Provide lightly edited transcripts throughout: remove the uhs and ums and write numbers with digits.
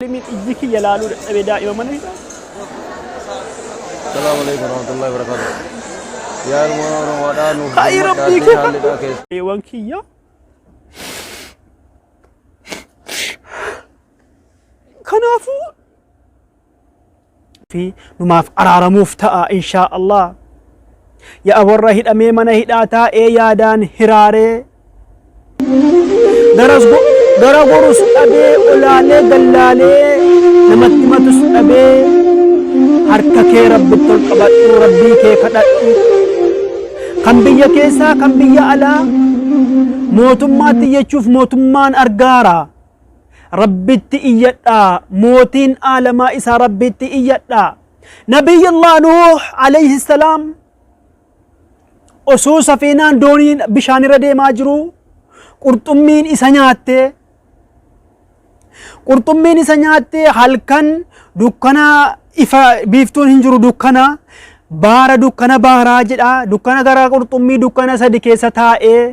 من إجيك يلالو أبدا إمام مني. السلام عليكم ورحمة الله وبركاته. يا رمضان خير ربي كيف إيوان كيا كنافو في نماف أرار مفتاء إن شاء الله يا أورا هيد أميمنا هيد آتا يادان هراري درس غرس أبي أولالي دلالي نمتمتس أبي harka kee rabbitti ol qabadhu rabbii kee kadhadhu kan biyya keessaa kan biyya alaa mootummaatti jechuuf mootummaan argaara rabbitti iyyadha mootiin aalamaa isaa rabbitti iyyadha nabiyullah nuh alayhi salaam osoo safiinaan dooniin bishaan irra deemaa jiru qurxummiin isa nyaatte halkan dukkana ifa biiftuun hin jiru dukkana baara dukkana baaraa jedha dukkana garaa qurxummii dukkana sadi keessa taa'ee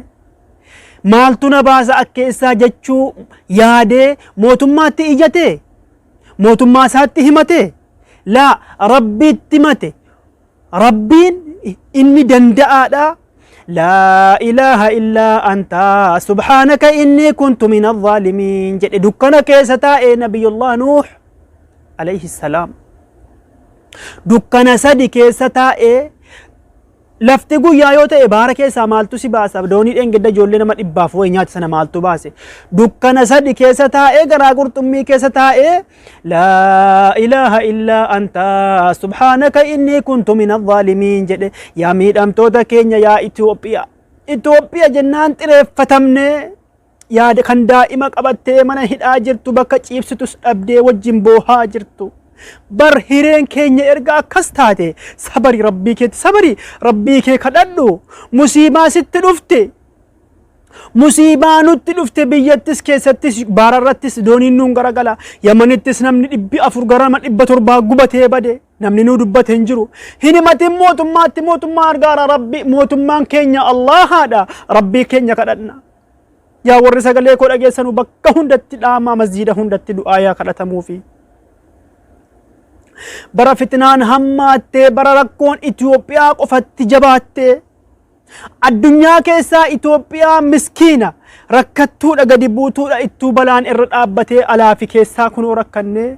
maaltu na baasa akkeessaa jechuu yaadee mootummaatti iyyate mootummaa isaatti himate laa rabbiitti himate rabbiin inni danda'aadha laa ilaaha illaa anta subhaanaka inni kuntu min adh-dhaalimiin jedhe dukkana keessa taa'ee nabiyullah nuh alayhi salaam dukkana sadi keessa taa'ee lafti guyyaa yoo ta'e baara keessaa maaltu si baasa doonii dheengedda ijoollee nama dhibbaaf wayi nyaata sana maaltu baase dukkana sadi keessa taa'ee garaa qurxummii keessa taa'ee laa ilaaha illaa anta subhaanaka inni kuntu min adh-dhaalimiin jedhe yaa miidhamtoota keenya yaa Itoophiyaa jennaan xireeffatamne yaada kan daa'ima qabattee mana hidhaa jirtu bakka ciibsitus dhabdee wajjin boohaa jirtu bar hireen keenya erga akkas taate sabari rabbii kee kadhadhu musiibaa sitti dhufte musiibaa nutti dhufte biyyattis keessattis baararrattis dooniin nuun garagala yamanittis namni 400 gara 700 gubatee bade namni nuu dubbate hin jiru hin himatin mootummaa argaara rabbi mootummaan keenya allahaadha rabbii keenya kadhadna yaa warri sagalee koo dhageessanu bakka hundatti dhaama masjiida hundatti du'aayaa kadhatamuufi bara fitnaan hammaattee bara rakkoon Itoophiyaa qofatti jabaattee addunyaa keessaa Itoophiyaa miskiina rakkattuudha gadi buutuudha ittuu balaan irra dhaabbatee alaafi keessaa kunoo rakkannee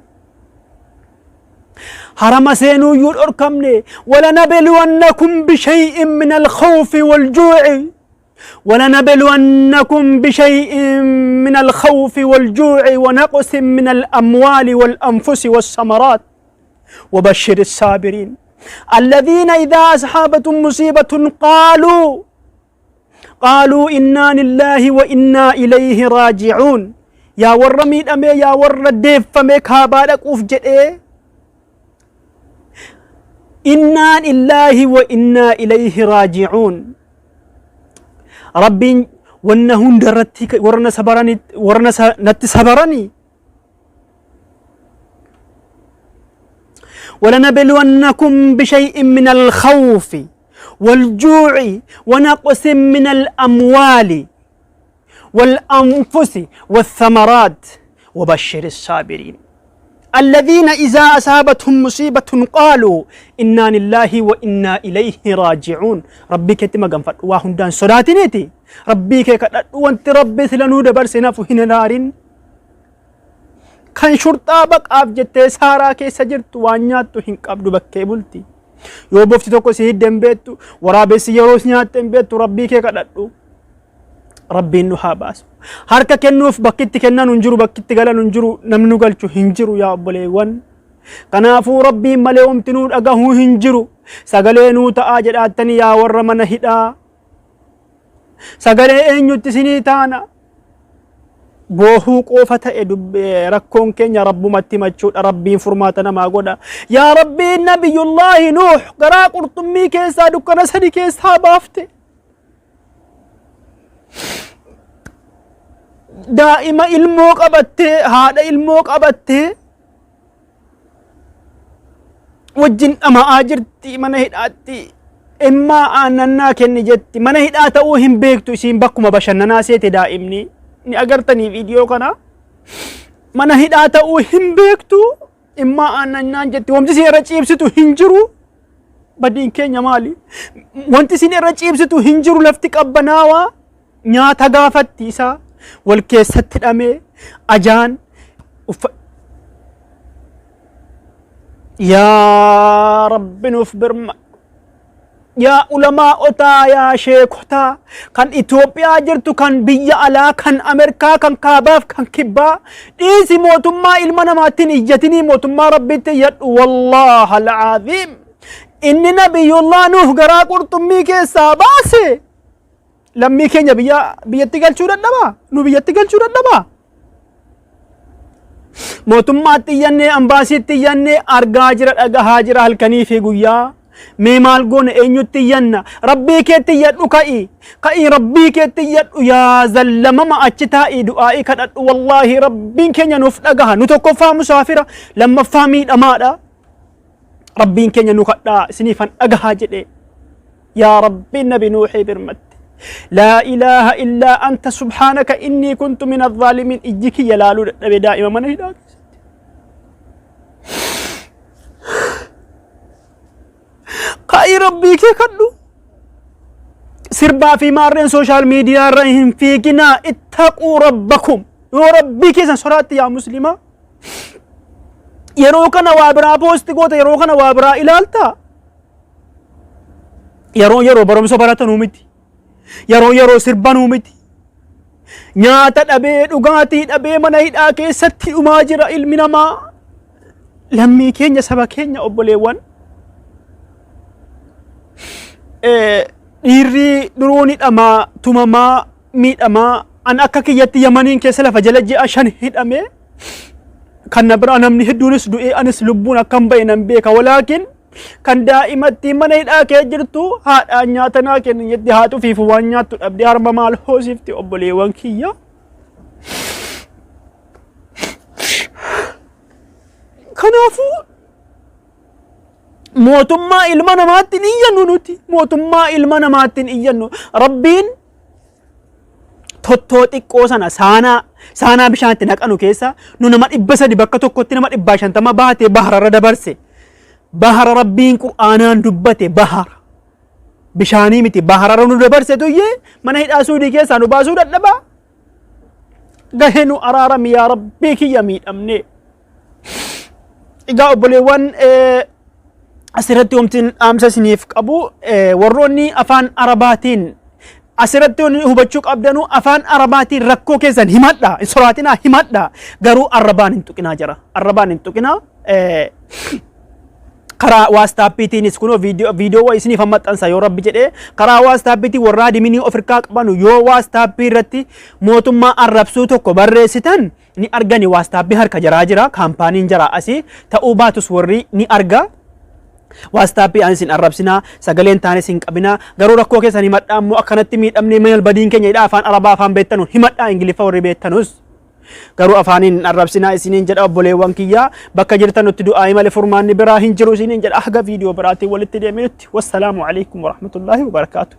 harama seenuuyyuu dhorkamne walanabluwannakum bishay'in min alkhawfi waljuu'i ولنبلونكم بشيء من الخوف والجوع ونقص من الأموال والأنفس والثمرات وبشر الصابرين الذين إذا أصحابتهم مصيبة قالوا إنا لله وإنا إليه راجعون يا ور ميد أمي يا ور ديف فمي كابادك أفجد إنا لله وإنا إليه راجعون ربين ونهن درتك ورنا نتسبرني ولنبلونكم بشيء من الخوف والجوع ونقص من الأموال والأنفس والثمرات وبشر الصابرين الذين إذا أصابتهم مصيبة قالوا إنا لله وإنا إليه راجعون ربي كتما غنفت واهندان صلاتينيتي ربي كدد وانت ربي سلنو دبر سنف هنا نارين كان شرطا بقاف جتة سارا كيسا جرتو وانياتو هن قبدو بكي بلتي يو بفتي توكو سيد دنبيتو ورابي سيروس نيات دنبيتو ربي كدد ربي نوها باس harka kennuuf bakkitti kennan hunjiru bakkitti galan hunjiru namnu galchu hinjiru yaa obboleewwan kanaafuu rabbiin malee umtinuu dhagahuu hinjiru sagalee nuu ta'aa jedhaattanii yaa warra mana hidhaa sagalee eenyutti isinii taana boohuu qofa ta'e rakkoon keenya rabbumatti machuudha rabbiin furmaata namaa godha yaa rabbiin nabiyullaahi nuh garaa qurxummii keessaa dukkana sadi keessaa baafte daa'ima ilmoo qabattee haadha ilmoo qabattee wajjin dhama'aa jirti mana hidhaatti immaa aanannaa kenni jetti mana hidhaa ta'uu hin beektu isiin bakkuma bashannanaa seete daa'imni ni agartanii viidiyoo kana mana hidhaa ta'uu hin beektu immaa aannaan jetti wanti isin irra ciibsitu hin jiru badiin keenya maali wanti isin irra ciibsitu hin jiru lafti qabbanaawaa nyaata gaafattiisaa wal keessatti hidhamee ajaan yaa rabbi nuuf birma yaa ulamaa otaa yaa sheekotaa kan Itoophiyaa jirtu kan biyya alaa kan Ameerikaa kan kaabaaf kan kibbaa dhiisi mootummaa ilma namaattiin iyyatinii mootummaa rabbitti iyyadhu wallaha al'aazim inni nabiyullah nuuf garaa qurxummii keessaa baase lammii keenya biyyatti galchuu dadhabaa nu biyyatti galchuu dadhabaa mootummaatti iyyannee ambaasiitti iyyannee argaa jira dhagahaa jira halkanii fi guyyaa mee maal goone eenyutti iyyanna rabbii keetti iyyadhu ka'i rabbii keetti iyyadhu yaa zallamama achi taa'ii du'aa'ii kadhadhu wallaahi rabbiin keenya nuuf dhagaha nu tokkoffaa musaafira lammaffaa miidhamaadha rabbiin keenya nu kadhaa isiniifan dhagahaa jedhe yaa rabbiin nabi nuuxii birmatte لا إله إلا أنت سبحانك إني كنت من الظالمين إجيك يلالو نبي دائما من هداك قاي ربي كي كدو سربا في مارين سوشال ميديا رأيهم فيكنا اتقوا ربكم يا ربي كي سنسرات يا مسلمة يروكنا وابرا بوست قوتا يروكنا وابرا إلالتا يرو برمسو براتا نومتي yeroo sirbanuu miti nyaata dhabee dhugaatii dhabee mana hidhaa keessatti dhumaa jira ilmi namaa lammii keenya saba keenya obboleewwan dhiirri duruun hidhamaa tumamaa miidhamaa an akka kiyyatti yamaniin keessa lafa jala ji'a 5 hidhamee kan na biraa namni hedduunis du'ee anis lubbuun akkam ba'e nan beeka walaakin kan daa'imatti mana hidhaa kee jirtu haadhaan nyaata naa kennin jetti haatu fiifu waan nyaattu dhabdee harma maal hoosifti obboleewwan kiyya kanaafuu mootummaa ilma namaattiin iyyannu nuti mootummaa ilma namaattiin iyyannu rabbiin tottoo xiqqoo sana saanaa bishaanitti naqanu keessa nu nama 300 bakka tokkotti nama 150 baatee bahararra dabarse bahara rabbiin qur'aanaan dubbate bahara bishaanii miti bahararra nu dabarse tuyye mana hidhaa suudii keessaa nu baasuu dadhaba gahee nu araarami yaa rabbii kiyya miidhamne egaa obboleewwan asirratti homtiin dhaamsa isiniif qabu warroonni afaan arabaatiin asirratti hubachuu qabdanu afaan arabaatiin rakkoo keessan himadha soraatinaa himadha garuu arrabaan hin tuqinaa jira arrabaan hin tuqinaa karaa waastaappiitiinis kunoo viidiyoo isiniif maxxansa yoo rabbi jedhee karaa waastaappiitii warraa diminii ofirkaa qabanu yoo waastaappii irratti mootummaa arrabsuu tokko barreessitan ni argani waastaappii harka jaraa jira kaampaaniin jara asii ta'uu baatus warri ni arga waastappii anis hin arrabsinaa sagaleen taanis hin qabinaa garuu rakkoo keessan himadhaa ammoo akkanatti miidhamnee maal badiin keenya hidhaa afaan arabaa afaan beettanu himadhaa ingiliffa warri beettanus garuu afaaniin arrabsinaa isiniin jedha obboleewwan kiyyaa bakka jirtanutti du'aa malee furmaanni biraa hin jiru isiniin jedha haga viidiyoo biraatiin walitti deeminutti wassalaamu alaikum warahmatullaahi wabarakaatuh